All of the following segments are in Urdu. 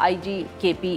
IGKP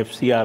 FCR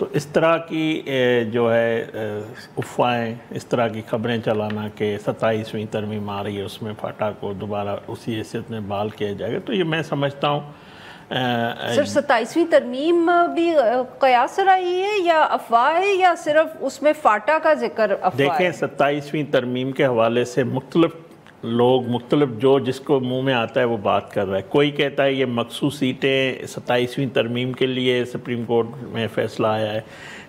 تو اس طرح کی جو ہے افواہیں، اس طرح کی خبریں چلانا کہ 27ویں ترمیم آ رہی ہے اس میں فاٹا کو دوبارہ اسی حیثیت میں بحال کیا جائے گا، تو یہ میں سمجھتا ہوں سر 27ویں ترمیم بھی قیاس رائے ہے یا افواہ ہے یا صرف اس میں فاٹا کا ذکر افواہ ہے؟ دیکھیں 27ویں ترمیم کے حوالے سے مختلف لوگ جو جس کو منہ میں آتا ہے وہ بات کر رہا ہے. کوئی کہتا ہے یہ مخصوص سیٹیں 27ویں ترمیم کے لیے سپریم کورٹ میں فیصلہ آیا ہے،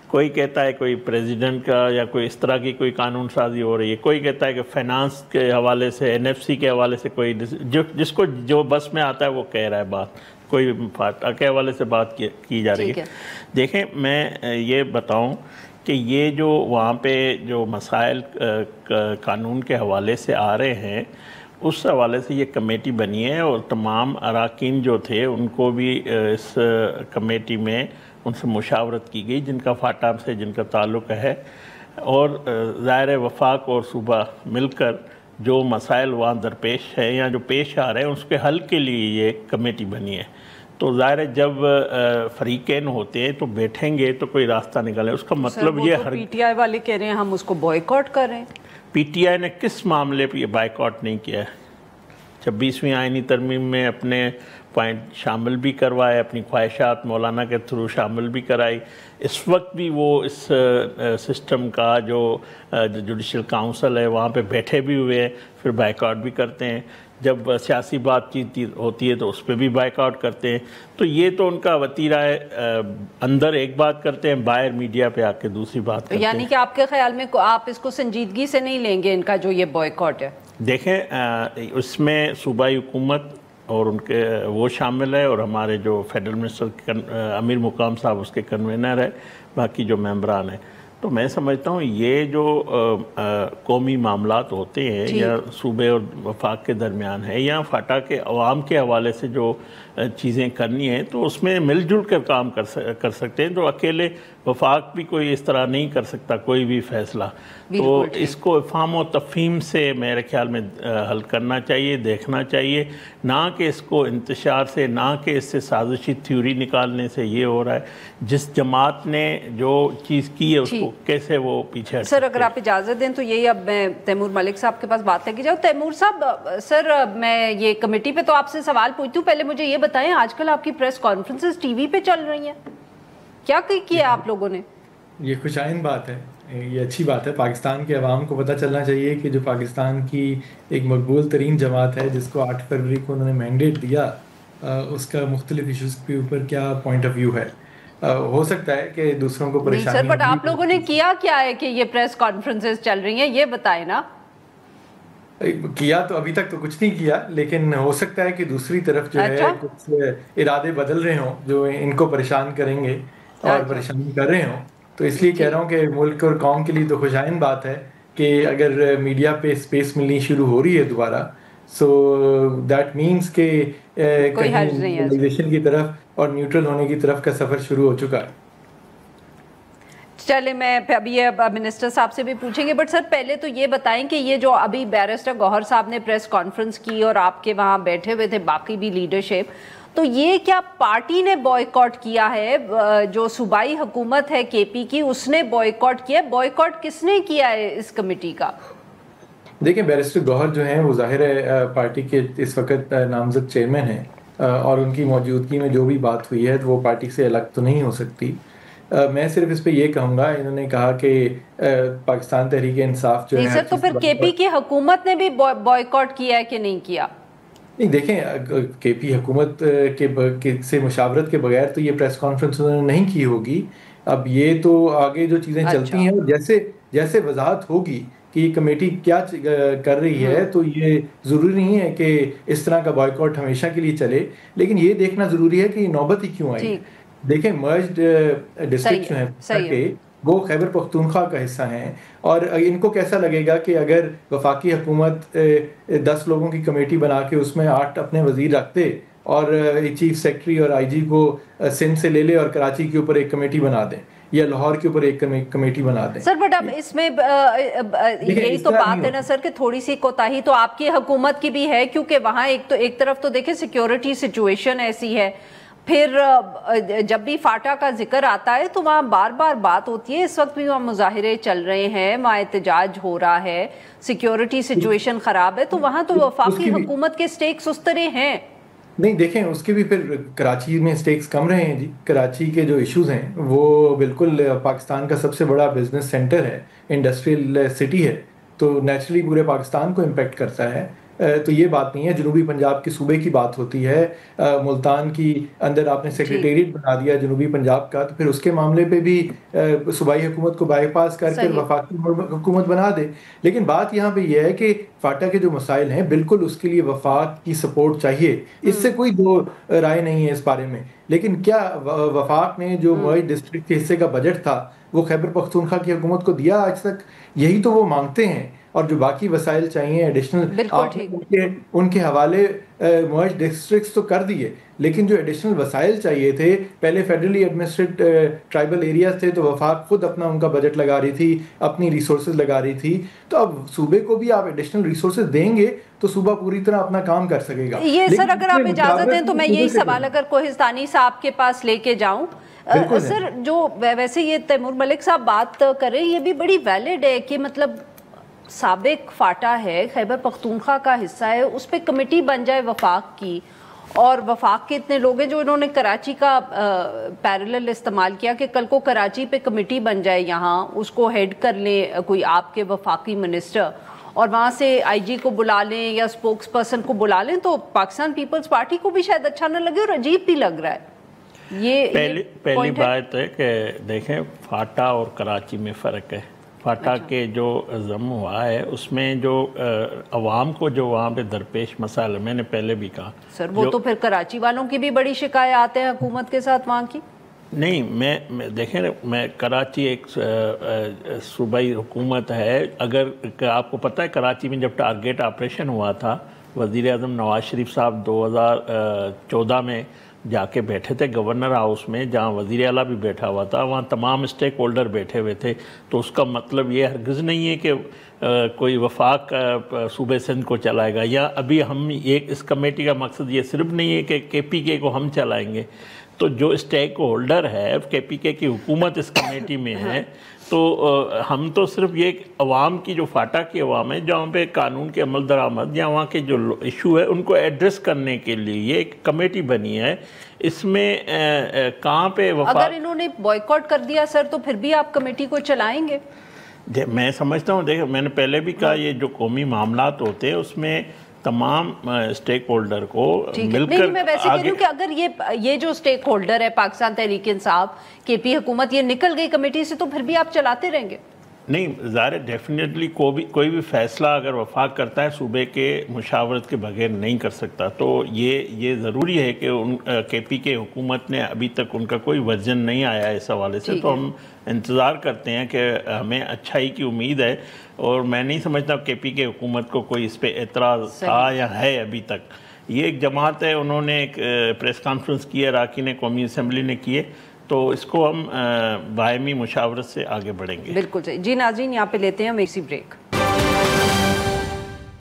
کوئی کہتا ہے کوئی پریزیڈنٹ کا یا کوئی اس طرح کی کوئی قانون سازی ہو رہی ہے، کوئی کہتا ہے کہ فائنانس کے حوالے سے NFC کے حوالے سے کوئی جس کو جو بس میں آتا ہے وہ کہہ رہا ہے بات، کوئی فاٹا کے حوالے سے بات کی جا رہی ہے. دیکھیں میں یہ بتاؤں کہ یہ جو وہاں پہ جو مسائل قانون کے حوالے سے آ رہے ہیں اس حوالے سے یہ کمیٹی بنی ہے اور تمام اراکین جو تھے ان کو بھی اس کمیٹی میں ان سے مشاورت کی گئی جن کا فاٹا سے جن کا تعلق ہے، اور ظاہر وفاق اور صوبہ مل کر جو مسائل وہاں درپیش ہیں یا جو پیش آ رہے ہیں اس کے حل کے لیے یہ کمیٹی بنی ہے. تو ظاہر جب فریقین ہوتے ہیں تو بیٹھیں گے تو کوئی راستہ نکالے. اس کا مطلب یہ پی ٹی آئی والے کہہ رہے ہیں ہم اس کو بوائیکاٹ کر رہے ہیں. پی ٹی آئی نے کس معاملے پہ یہ بائیکاٹ نہیں کیا ہے؟ 26ویں آئینی ترمیم میں اپنے پوائنٹ شامل بھی کروائے، اپنی خواہشات مولانا کے تھرو شامل بھی کرائی. اس وقت بھی وہ اس سسٹم کا جو جوڈیشل کاؤنسل ہے وہاں پہ بیٹھے بھی ہوئے ہیں، پھر بائیکاٹ بھی کرتے ہیں. جب سیاسی بات چیت ہوتی ہے تو اس پہ بھی بائیکاٹ کرتے ہیں. تو یہ تو ان کا وتیرہ ہے، اندر ایک بات کرتے ہیں، باہر میڈیا پہ آ کے دوسری بات کرتے ہیں. یعنی کہ آپ کے خیال میں آپ اس کو سنجیدگی سے نہیں لیں گے ان کا جو یہ بائیکاٹ ہے؟ دیکھیں اس میں صوبائی حکومت اور ان کے وہ شامل ہے اور ہمارے جو فیڈرل منسٹر امیر مقام صاحب اس کے کنوینر ہے، باقی جو ممبران ہیں. تو میں سمجھتا ہوں یہ جو قومی معاملات ہوتے ہیں یا صوبے اور وفاق کے درمیان ہے یا فاٹا کے عوام کے حوالے سے جو چیزیں کرنی ہیں تو اس میں مل جل کر کام کر سکتے ہیں. تو اکیلے وفاق بھی کوئی اس طرح نہیں کر سکتا کوئی بھی فیصلہ. تو اس کو افہام و تفہیم سے میرے خیال میں حل کرنا چاہیے، دیکھنا چاہیے، نہ کہ اس کو انتشار سے، نہ کہ اس سے سازشی تھیوری نکالنے سے یہ ہو رہا ہے. جس جماعت نے جو چیز کی ہے اس کو کیسے وہ پیچھے ہٹ. سر اگر آپ اجازت دیں تو یہی اب میں تیمور ملک صاحب کے پاس بات کی جاؤ. تیمور صاحب، سر میں یہ کمیٹی پہ تو آپ سے سوال پوچھتی ہوں، پہلے مجھے یہ بتائیں آج کل آپ کی پریس کانفرنسز ٹی وی پہ چل رہی ہیں، کیا کیا آپ لوگوں نے؟ یہ خوش آئند بات ہے، یہ اچھی بات ہے. پاکستان کے عوام کو پتہ چلنا چاہیے کہ جو پاکستان کی ایک مقبول ترین جماعت ہے جس کو 8 فروری کو انہوں نے مینڈیٹ دیا، اس کا مختلف ایشوز کے اوپر کیا پوائنٹ آف ویو ہے. ہو سکتا ہے کہ دوسروں کو پریشانی سر بٹ آپ لوگوں نے کیا ہے کہ یہ پریس کانفرنسز چل رہی ہیں، یہ بتائیں نا. کیا تو ابھی تک تو کچھ نہیں کیا، لیکن ہو سکتا ہے کہ دوسری طرف جو ہے کچھ ارادے بدل رہے ہوں جو ان کو پریشان کریں گے اور پریشان کر رہے ہوں. تو اس لیے کہہ رہا ہوں کہ ملک اور قوم کے لیے تو خوشائند بات ہے کہ اگر میڈیا پہ اسپیس ملنی شروع ہو رہی ہے دوبارہ، سو دیٹ مینس کہ نارملائزیشن کی طرف اور نیوٹرل ہونے کی طرف کا سفر شروع ہو چکا ہے. چلے میں ابھی منسٹر صاحب سے بھی پوچھیں گے، بٹ سر پہلے تو یہ بتائیں کہ یہ جو ابھی بیرسٹر گوہر صاحب نے پریس کانفرنس کی اور آپ کے وہاں بیٹھے ہوئے تھے باقی بھی لیڈرشپ، تو یہ کیا پارٹی نے بوائیکاٹ کیا ہے؟ جو صوبائی حکومت ہے کے پی کی اس نے بوائیکاٹ کیا ہے؟ بوائیکاٹ کس نے کیا ہے اس کمیٹی کا؟ دیکھیں بیرسٹر گوہر جو ہیں وہ ظاہر ہے پارٹی کے اس وقت نامزد چیئرمین ہیں اور ان کی موجودگی میں جو بھی بات ہوئی ہے وہ پارٹی سے الگ تو نہیں ہو سکتی. میں صرف اس پہ یہ کہوں گا، انہوں نے کہا کہ پاکستان تحریک انصاف جو ہے سر تو پھر کے پی کی حکومت نے بھی بوائیکاٹ کیا ہے کہ نہیں کیا؟ نہیں دیکھیں کے پی حکومت کے سے مشاورت کے بغیر تو یہ پریس کانفرنس انہوں نے نہیں کی ہوگی. اب یہ تو آگے جو چیزیں چلتی ہیں جیسے وضاحت ہوگی کہ یہ کمیٹی کیا کر رہی ہے، تو یہ ضروری نہیں ہے کہ اس طرح کا بائیکاٹ ہمیشہ کے لیے چلے، لیکن یہ دیکھنا ضروری ہے کہ یہ نوبت ہی کیوں آئی. دیکھیں مرجڈ ڈسٹرکٹ جو ہیں وہ خیبر پختونخوا کا حصہ ہیں، اور ان کو کیسا لگے گا کہ اگر وفاقی حکومت 10 لوگوں کی کمیٹی بنا کے اس میں 8 اپنے وزیر رکھتے اور چیف سیکرٹری اور آئی جی کو سندھ سے لے لے اور کراچی کے اوپر ایک کمیٹی بنا دیں یا لاہور کے اوپر ایک کمیٹی بنا دیں. سر بٹ اب اس میں یہی تو بات ہے نا سر کہ تھوڑی سی کوتاہی تو آپ کی حکومت کی بھی ہے، کیونکہ وہاں ایک طرف تو دیکھیں سیکیورٹی سچویشن ایسی ہے، پھر جب بھی فاٹا کا ذکر آتا ہے تو وہاں بار بار بات ہوتی ہے، اس وقت بھی وہاں مظاہرے چل رہے ہیں، وہاں احتجاج ہو رہا ہے، سیکیورٹی سچویشن خراب ہے، تو وہاں تو وفاقی حکومت کے سٹیکس اس طرح ہیں۔ نہیں دیکھیں، اس کے بھی پھر کراچی میں سٹیکس کم رہے ہیں جی۔ کراچی کے جو ایشوز ہیں وہ بالکل پاکستان کا سب سے بڑا بزنس سینٹر ہے، انڈسٹریل سٹی ہے، تو نیچرلی پورے پاکستان کو امپیکٹ کرتا ہے۔ تو یہ بات نہیں ہے۔ جنوبی پنجاب کے صوبے کی بات ہوتی ہے، ملتان کی اندر آپ نے سیکریٹریٹ بنا دیا جنوبی پنجاب کا، تو پھر اس کے معاملے پہ بھی صوبائی حکومت کو بائی پاس کر کے وفاقی حکومت بنا دے۔ لیکن بات یہاں پہ یہ ہے کہ فاٹا کے جو مسائل ہیں بالکل اس کے لیے وفاق کی سپورٹ چاہیے، اس سے کوئی دو رائے نہیں ہے اس بارے میں۔ لیکن کیا وفاق نے جو مرج ڈسٹرکٹ کے حصے کا بجٹ تھا وہ خیبر پختونخوا کی حکومت کو دیا آج تک؟ یہی تو وہ مانگتے ہیں۔ اور جو باقی وسائل چاہیے ایڈیشنل، آپ نے ان کے حوالے مرج ڈسٹرکٹس تو کر دیے، لیکن جو ایڈیشنل وسائل چاہیے تھے، پہلے فیڈرلی ایڈمنسٹریٹ ٹرائبل ایریاز تھے تو وفاق خود اپنا ان کا بجٹ لگا رہی تھی، اپنی ریسورسز لگا رہی تھی، تو اب صوبے کو بھی آپ ایڈیشنل ریسورسز دیں گے تو صوبہ پوری طرح اپنا کام کر سکے گا۔ یہ سر اگر آپ اجازت دیں تو میں یہی سوال اگر کوہستانی صاحب کے پاس لے کے جاؤں، سر جو ویسے یہ تیمور ملک صاحب بات کر رہے ہیں یہ بھی بڑی ویلڈ ہے کہ مطلب سابق فاٹا ہے، خیبر پختونخوا کا حصہ ہے، اس پہ کمیٹی بن جائے وفاق کی، اور وفاق کے اتنے لوگ ہیں جو انہوں نے کراچی کا پیرلل استعمال کیا کہ کل کو کراچی پہ کمیٹی بن جائے، یہاں اس کو ہیڈ کر لیں کوئی آپ کے وفاقی منسٹر، اور وہاں سے آئی جی کو بلا لیں یا سپوکس پرسن کو بلا لیں، تو پاکستان پیپلز پارٹی کو بھی شاید اچھا نہ لگے اور عجیب بھی لگ رہا ہے۔ یہ پہلی بات ہے کہ دیکھیں فاٹا اور کراچی میں فرق ہے۔ فاٹا کے جو ضم ہوا ہے اس میں جو عوام کو جو وہاں پہ درپیش مسائل، میں نے پہلے بھی کہا سر وہ تو پھر کراچی والوں کی بھی بڑی شکایات ہیں حکومت کے ساتھ وہاں کی۔ نہیں، میں دیکھیں میں کراچی ایک صوبائی حکومت ہے۔ اگر آپ کو پتہ ہے کراچی میں جب ٹارگیٹ آپریشن ہوا تھا، وزیر اعظم نواز شریف صاحب 2014 میں جا کے بیٹھے تھے گورنر ہاؤس میں، جہاں وزیر اعلیٰ بھی بیٹھا ہوا تھا، وہاں تمام اسٹیک ہولڈر بیٹھے ہوئے تھے، تو اس کا مطلب یہ ہرگز نہیں ہے کہ کوئی وفاق صوبے سندھ کو چلائے گا، یا ابھی ہم اس کمیٹی کا مقصد یہ صرف نہیں ہے کہ کے پی کے کو ہم چلائیں گے۔ تو جو اسٹیک ہولڈر ہے کے پی کے کی حکومت اس کمیٹی میں ہے، تو ہم تو صرف یہ عوام کی جو فاٹا کی عوام ہے جہاں پہ قانون کے عمل درآمد یا وہاں کے جو ایشو ہے ان کو ایڈریس کرنے کے لیے یہ ایک کمیٹی بنی ہے۔ اس میں کہاں پہ اگر انہوں نے بوائیکاٹ کر دیا سر تو پھر بھی آپ کمیٹی کو چلائیں گے؟ میں سمجھتا ہوں، دیکھیں میں نے پہلے بھی کہا یہ جو قومی معاملات ہوتے ہیں اس میں تمام اسٹیک ہولڈر کو مل کر، میں ویسے کہہ رہی ہوں کہ اگر یہ جو اسٹیک ہولڈر ہے پاکستان تحریک انصاف، کے پی حکومت، یہ نکل گئی کمیٹی سے تو پھر بھی آپ چلاتے رہیں گے؟ نہیں، ظاہر ڈیفینیٹلی کوئی بھی فیصلہ اگر وفاق کرتا ہے صوبے کے مشاورت کے بغیر نہیں کر سکتا، تو یہ ضروری ہے کہ کے پی کے حکومت نے ابھی تک ان کا کوئی ورژن نہیں آیا اس حوالے سے، تو ہم انتظار کرتے ہیں کہ ہمیں اچھائی کی امید ہے، اور میں نہیں سمجھتا کے پی کے حکومت کو کوئی اس پہ اعتراض تھا یا ہے ابھی تک۔ یہ ایک جماعت ہے، انہوں نے ایک پریس کانفرنس کی ہے، اراکین قومی اسمبلی نے کیے، تو اس کو ہم باہمی مشاورت سے آگے بڑھیں گے۔ بالکل صحیح جی۔ ناظرین یہاں پہ لیتے ہیں ہم ایک سی بریک۔